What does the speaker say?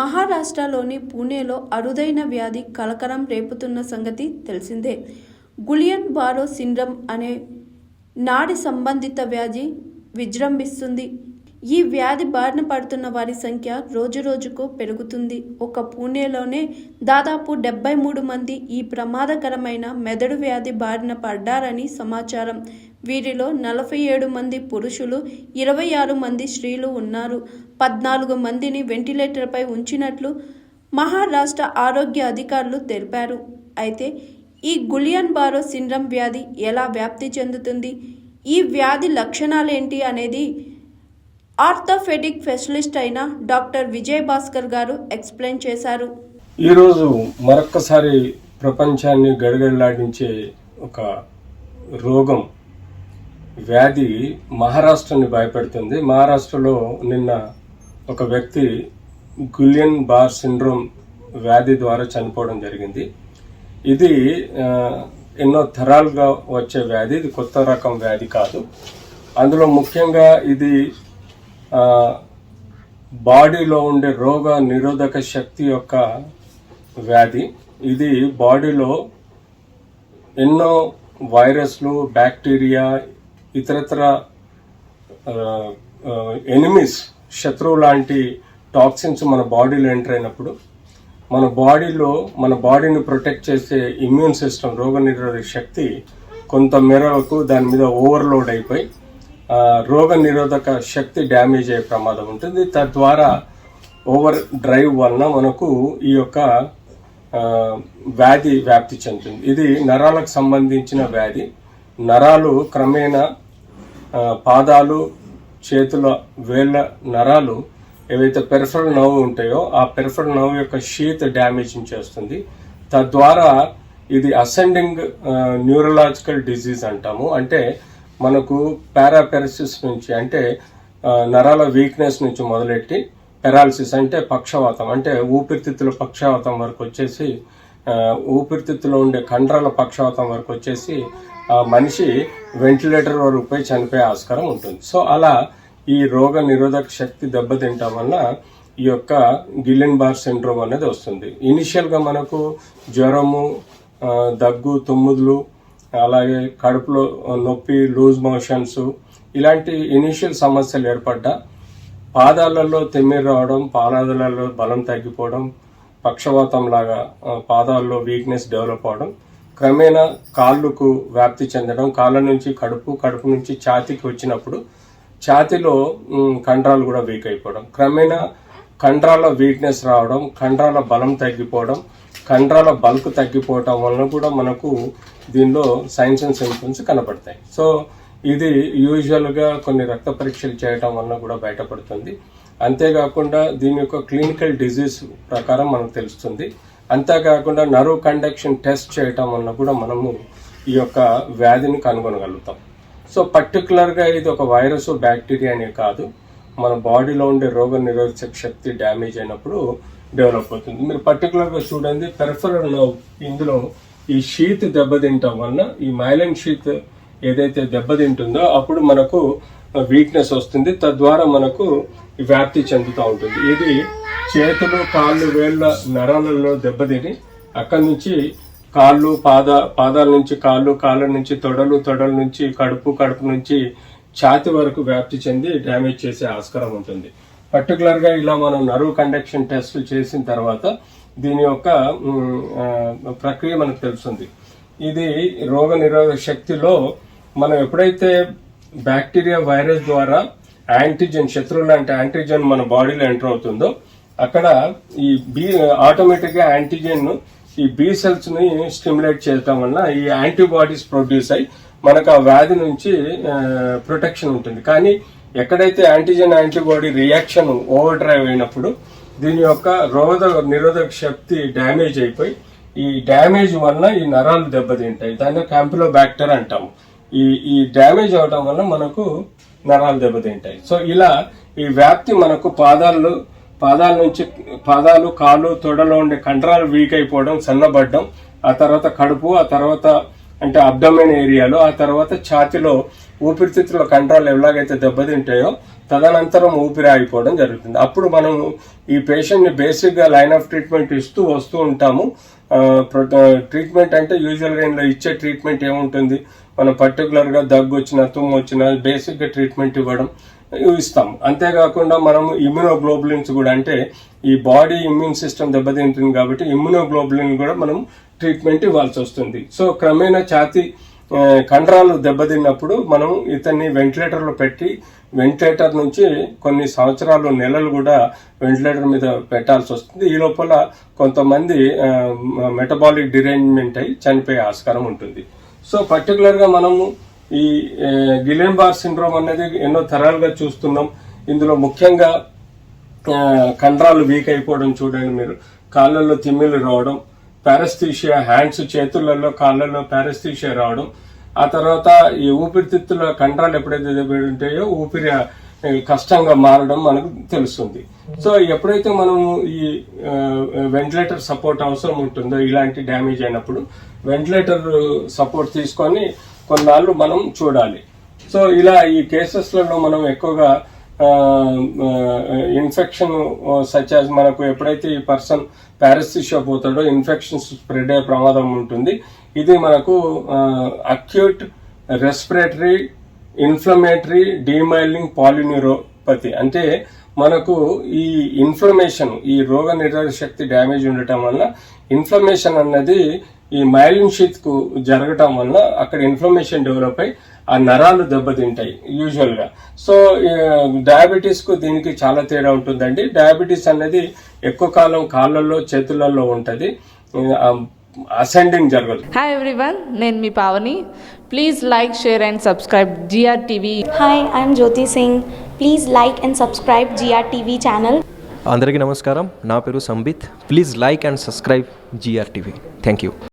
మహారాష్ట్రలోని పూణేలో అరుదైన వ్యాధి కలకలం రేపుతున్న సంగతి తెలిసిందే. గులియన్ బారో సిండ్రోమ్ అనే నాడి సంబంధిత వ్యాధి విజృంభిస్తుంది. ఈ వ్యాధి బారిన పడుతున్న వారి సంఖ్య రోజురోజుకు పెరుగుతుంది. ఒక్క పూణేలోనే దాదాపు 73 మంది ఈ ప్రమాదకరమైన మెదడు వ్యాధి బారిన పడ్డారని సమాచారం. వీరిలో 47 మంది పురుషులు, 26 మంది స్త్రీలు ఉన్నారు. 14 మందిని వెంటిలేటర్పై ఉంచినట్లు మహారాష్ట్ర ఆరోగ్య అధికారులు తెలిపారు. అయితే ఈ గులియన్ బారో సిండ్రోమ్ వ్యాధి ఎలా వ్యాప్తి చెందుతుంది, ఈ వ్యాధి లక్షణాలేంటి అనేది ఆర్థోపెడిక్ స్పెషలిస్ట్ అయిన డాక్టర్ విజయ్ భాస్కర్ గారు ఎక్స్ప్లెయిన్ చేశారు. ఈరోజు మరొక్కసారి ప్రపంచాన్ని గడగడలాడించే ఒక రోగం, వ్యాధి మహారాష్ట్రని భయపెడుతుంది. మహారాష్ట్రలో నిన్న ఒక వ్యక్తి గులియన్ బార్ సిండ్రోమ్ వ్యాధి ద్వారా చనిపోవడం జరిగింది. ఇది ఎన్నో తరాలుగా వచ్చే వ్యాధి. ఇది కొత్త రకం వ్యాధి కాదు. అందులో ముఖ్యంగా ఇది బాడీలో ఉండే రోగ నిరోధక శక్తి యొక్క వ్యాధి. ఇది బాడీలో ఎన్నో వైరస్లు, బ్యాక్టీరియా, ఇతరత్ర ఎనిమీస్, శత్రువు లాంటి టాక్సిన్స్ మన బాడీలో ఎంటర్ అయినప్పుడు మన బాడీని ప్రొటెక్ట్ చేసే ఇమ్యూన్ సిస్టమ్, రోగ నిరోధక శక్తి కొంత మేరకు దాని మీద ఓవర్లోడ్ అయిపోయి రోగ నిరోధక శక్తి డ్యామేజ్ అయ్యే ప్రమాదం ఉంటుంది. తద్వారా ఓవర్ డ్రైవ్ వలన మనకు ఈ యొక్క వ్యాధి వ్యాప్తి చెందుతుంది. ఇది నరాలకు సంబంధించిన వ్యాధి. నరాలు క్రమేణా పాదాలు, చేతుల వేళ్ళ నరాలు ఏవైతే పెరిఫరల్ నర్వ్ ఉంటాయో ఆ పెరిఫరల్ నర్వ్ యొక్క షీత్ డ్యామేజ్ చేస్తుంది. తద్వారా ఇది అసెండింగ్ న్యూరలాజికల్ డిజీజ్ అంటాము. అంటే మనకు పారాపెరసిస్ నుంచి, అంటే నరాల వీక్నెస్ నుంచి మొదలెట్టి పెరాలసిస్ అంటే పక్షవాతం, అంటే ఊపిరితిత్తుల పక్షవాతం వరకు వచ్చేసి, ఊపిరితిత్తులో ఉండే కండరాల పక్షవాతం వరకు వచ్చేసి మనిషి వెంటిలేటర్ వరకు పోయి చనిపోయే ఆస్కారం ఉంటుంది. సో అలా ఈ రోగ నిరోధక శక్తి దెబ్బతింటం వల్ల ఈ యొక్క గిలియన్ బార్ సిండ్రోమ్ అనేది వస్తుంది. ఇనిషియల్గా మనకు జ్వరము, దగ్గు, తుమ్ముదులు, అలాగే కడుపులో నొప్పి, లూజ్ మోషన్స్, ఇలాంటి ఇనిషియల్ సమస్యలు ఏర్పడ్డా పాదాలలో తిమ్మిరి రావడం, పాదాలలో బలం తగ్గిపోవడం, పక్షవాతం లాగా పాదాల్లో వీక్నెస్ డెవలప్ అవడం, క్రమేణా కాళ్ళకు వ్యాప్తి చెందడం, కాళ్ళ నుంచి కడుపు నుంచి ఛాతీకి వచ్చినప్పుడు ఛాతీలో కండరాలు కూడా వీక్ అయిపోవడం, క్రమేణా కండరాల వీక్నెస్ రావడం, కండరాల బలం తగ్గిపోవడం, కండరాల బల్క్ తగ్గిపోవటం వలన కూడా మనకు దీనిలో సైన్స్ అండ్ సింప్టమ్స్ కనపడతాయి. సో ఇది యూజువల్గా కొన్ని రక్త పరీక్షలు చేయటం వలన కూడా బయటపడుతుంది. అంతేకాకుండా దీని యొక్క క్లినికల్ డిజీజ్ ప్రకారం మనకు తెలుస్తుంది. అంతేకాకుండా నర్వ్ కండక్షన్ టెస్ట్ చేయటం వలన కూడా మనము ఈ యొక్క వ్యాధిని కనుగొనగలుగుతాం. సో పర్టికులర్గా ఇది ఒక వైరస్, బ్యాక్టీరియా అనే కాదు, మన బాడీలో ఉండే రోగ నిరోధక శక్తి డ్యామేజ్ అయినప్పుడు డెవలప్ అవుతుంది. మీరు పర్టికులర్గా చూడండి, పెరిఫరల్ నర్వ్, ఇందులో ఈ షీత్ దెబ్బతింటం వలన, ఈ మైలిన్ షీత్ ఏదైతే దెబ్బతింటుందో అప్పుడు మనకు వీక్నెస్ వస్తుంది. తద్వారా మనకు వ్యాప్తి చెందుతూ ఉంటుంది. ఇది చేతులు, కాళ్ళు, వేళ్ళ నరాలలో దెబ్బతిని అక్కడి నుంచి కాళ్ళు, పాదాల నుంచి కాళ్ళు, కాళ్ళ నుంచి తొడలు, తొడల నుంచి కడుపు నుంచి ఛాతి వరకు వ్యాప్తి చెంది డ్యామేజ్ చేసే ఆస్కారం ఉంటుంది. పర్టికులర్గా ఇలా మనం నర్వ్ కండక్షన్ టెస్ట్ చేసిన తర్వాత దీని యొక్క ప్రక్రియ మనకు తెలుస్తుంది. ఇది రోగ నిరోధక శక్తిలో మనం ఎప్పుడైతే బ్యాక్టీరియా, వైరస్ ద్వారా యాంటీజెన్, శత్రువు లాంటి యాంటీజెన్ మన బాడీలో ఎంటర్ అవుతుందో అక్కడ ఈ ఆటోమేటిక్గా యాంటీజెన్ ఈ బి సెల్స్ ని స్టిమ్యులేట్ చేయటం వల్ల ఈ యాంటీబాడీస్ ప్రొడ్యూస్ అయ్యి మనకు ఆ వ్యాధి నుంచి ప్రొటెక్షన్ ఉంటుంది. కానీ ఎక్కడైతే యాంటీబాడీ రియాక్షన్ ఓవర్ డ్రైవ్ అయినప్పుడు దీని యొక్క రోగ నిరోధక శక్తి డ్యామేజ్ అయిపోయి ఈ డ్యామేజ్ వల్ల ఈ నరాలు దెబ్బతింటాయి. దాన్ని క్యాంపిలోబాక్టర్ అంటాము. ఈ డ్యామేజ్ అవడం వల్ల మనకు నరాలు దెబ్బతింటాయి. సో ఇలా ఈ వ్యాప్తి మనకు పాదాలు, కాళ్ళు, తొడలో ఉండే కండరాలు వీక్ అయిపోవడం, సన్నబడ్డం, ఆ తర్వాత కడుపు, ఆ తర్వాత అంటే అబ్డోమెన్ ఏరియాలో, ఆ తర్వాత ఛాతిలో ఊపిరితిత్తుల కండరాలు ఎలాగైతే దెబ్బతింటాయో తదనంతరం ఊపిరి ఆగిపోవడం జరుగుతుంది. అప్పుడు మనం ఈ పేషెంట్ని బేసిక్గా లైన్ ఆఫ్ ట్రీట్మెంట్ ఇస్తూ వస్తూ ఉంటాము. ట్రీట్మెంట్ అంటే యూజువల్గా ఇందులో ఇచ్చే ట్రీట్మెంట్ ఏముంటుంది, మనం పర్టికులర్గా దగ్గు వచ్చినా తుమ్ము వచ్చినా బేసిక్గా ట్రీట్మెంట్ ఇస్తాం. అంతేకాకుండా మనం ఇమ్యూనోగ్లోబులిన్స్ కూడా, అంటే ఈ బాడీ ఇమ్యూన్ సిస్టమ్ దెబ్బతింటుంది కాబట్టి ఇమ్యూనోగ్లోబులిన్ కూడా మనం ట్రీట్మెంట్ ఇవ్వాల్సి వస్తుంది. సో క్రమేణా ఛాతీ కండరాలు దెబ్బతిన్నప్పుడు మనం ఇతన్ని వెంటిలేటర్లో పెట్టి వెంటిలేటర్ నుంచి కొన్ని సంవత్సరాలు నెలలు కూడా వెంటిలేటర్ మీద పెట్టాల్సి వస్తుంది. ఈ లోపల కొంతమంది మెటబాలిక్ డిరేంజ్మెంట్ అయి చనిపోయే ఆస్కారం ఉంటుంది. సో పర్టికులర్గా మనము ఈ గిలెన్-బార్ సిండ్రోమ్ అనేది ఎన్నో తరాలుగా చూస్తున్నాం. ఇందులో ముఖ్యంగా కండరాలు వీక్ అయిపోవడం చూడండి మీరు, కాళ్ళల్లో తిమ్మిలు రావడం, పారెస్థీషియా, హ్యాండ్స్ చేతులలో కాళ్ళల్లో పారెస్థీషియా రావడం, ఆ తర్వాత ఈ ఊపిరితిత్తుల కండరాలు ఎప్పుడైతే దెబ్బతి ఉంటాయో ఊపిరి కష్టంగా మారడం మనకు తెలుస్తుంది. సో ఎప్పుడైతే మనము ఈ వెంటిలేటర్ సపోర్ట్ అవసరం ఉంటుందో ఇలాంటి డ్యామేజ్ అయినప్పుడు వెంటిలేటర్ సపోర్ట్ తీసుకొని కొన్నాళ్ళు మనం చూడాలి. సో ఇలా ఈ కేసెస్లలో మనం ఎక్కువగా ఇన్ఫెక్షన్ సచ్ యాజ్ మనకు ఎప్పుడైతే ఈ పర్సన్ పారెస్థీషియా పోతాడో ఇన్ఫెక్షన్స్ స్ప్రెడ్ అయ్యే ప్రమాదం ఉంటుంది. ఇది మనకు అక్యూట్ రెస్పిరేటరీ ఇన్ఫ్లమేటరీ డీమైలింగ్ పాలిన్యూరోపతి, అంటే మనకు ఈ ఇన్ఫ్లమేషన్, ఈ రోగ నిరోధక శక్తి డ్యామేజ్ ఉండటం వల్ల ఇన్ఫ్లమేషన్ అన్నది ఈ మైలిన్ షీత్ కు జరగటం వల్ల అక్కడ ఇన్ఫ్లమేషన్ డెవలప్ అయి ఆ నరాలు దెబ్బతింటాయి యూజువల్ గా. సో డయాబెటీస్ కు దీనికి చాలా తేడా ఉంటుందండి. డయాబెటీస్ అనేది ఎక్కువ కాలం కాళ్ళల్లో చేతులలో ఉంటది, అసెండింగ్ జరగదు. హాయ్ ఎవ్రీవన్, నేను మీ Pavani. Please like, share and subscribe GRTV. Hi, I'm Jyoti Singh. Please like and subscribe GRTV channel. అందరికీ నమస్కారం, నా పేరు Sambit. Please like and subscribe GRTV. Thank you.